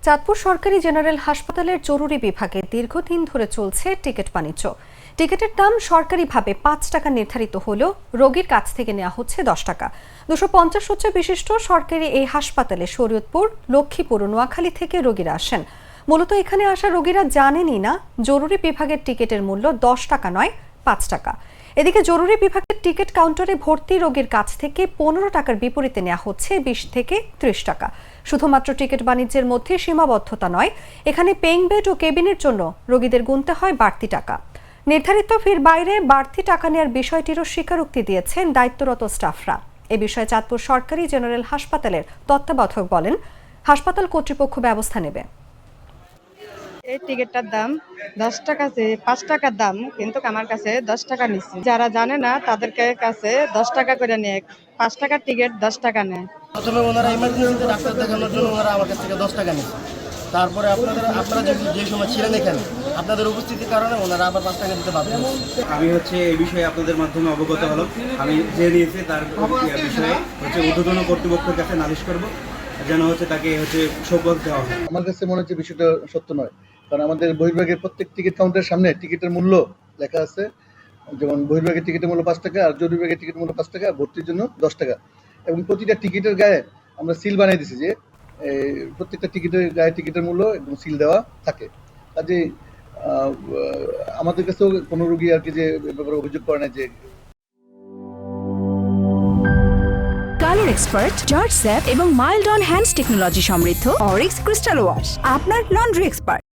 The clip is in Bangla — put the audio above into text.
চাঁদপুর সরকারি জেনারেল হাসপাতালের জরুরি বিভাগে দীর্ঘদিন ধরে চলছে টিকিট বাণিজ্য। টিকিটের দাম সরকারিভাবে ৫ টাকা নির্ধারিত হলেও রোগীর কাছ থেকে নেওয়া হচ্ছে ১০ টাকা। ২৫০ শয্যা বিশিষ্ট সরকারি এই হাসপাতালে শরীয়তপুর, লক্ষ্মীপুর ও নোয়াখালী থেকে রোগীরা আসেন। মূলত এখানে আসা রোগীরা জানেনই না জরুরি বিভাগের টিকিটের মূল্য ১০ টাকা নয়, ৫ টাকা। এদিকে জরুরি বিভাগের টিকিট কাউন্টারে ভর্তি রোগীর কাছ থেকে ১৫ টাকার বিপরীতে নেওয়া হচ্ছে ২০ থেকে ৩০ টাকা। শুধুমাত্র টিকিট বাণিজ্যের মধ্যে সীমাবদ্ধতা নয়, এখানে পেইং বেড ও কেবিনের জন্য রোগীদের গুনতে হয় বাড়তি টাকা। নির্ধারিত ফির বাইরে বাড়তি টাকা নেওয়ার বিষয়টিরও স্বীকারোক্তি দিয়েছেন দায়িত্বরত স্টাফরা। এ বিষয়ে চাঁদপুর সরকারি জেনারেল হাসপাতালের তত্ত্বাবধায়ক বলেন, হাসপাতাল কর্তৃপক্ষ ব্যবস্থা নেবে। এই টিকিটটার দাম 10 টাকা, 5 টাকার দাম, কিন্তু আমার কাছে 10 টাকা নিচ্ছে। যারা জানে না তাদের কাছে 10 টাকা করে নেয়। 5 টাকার টিকিট 10 টাকা নেয়। প্রথমে ওনারা ইমার্জেন্সিতে ডাক্তার দেখানোর জন্য ওনারা আমার কাছ থেকে 10 টাকা নিচ্ছে। তারপরে আপনারা যে সময় ছিলেন এখানে, আপনাদের উপস্থিতির কারণে ওনারা আবার 5 টাকা দিতে বাধ্য হচ্ছে। আমি এই বিষয়ে আপনাদের মাধ্যমে অবগত হলাম। আমি যে নিয়েছি তার বিষয়ে ঊর্ধ্বতন কর্তৃপক্ষের কাছে নালিশ করব, যেন তাকে সৌকত দেওয়া হয়। আমার কাছে মনে হচ্ছে বিষয়টা সত্য নয়, কারণ আমাদের বহির্ভাগের প্রত্যেক টিকিট কাউন্টারের সামনে টিকিটের মূল্য লেখা আছে। যেমন বহির্ভাগের টিকিটের মূল্য 5 টাকা, আর জরুরি বিভাগের টিকিটের মূল্য 5 টাকা, ভর্তির জন্য 10 টাকা। এবং প্রতিটা টিকিটের গায়ে আমরা সিল বানিয়ে দিচ্ছি যে প্রত্যেকটা টিকিটের গায়ে টিকিটের মূল্য এবং সিল দেওয়া থাকে। কাজে আমাদের কাছেও কোনো রোগী যে ব্যাপারে অভিযোগ করে না যে কালার এক্সপার্ট, জর্জ স্যাপ এবং মাইল্ড অন হ্যান্ডস টেকনোলজি সমৃদ্ধ অরিক্স ক্রিস্টাল ওয়াশ আপনার লন্ড্রি এক্সপার্ট।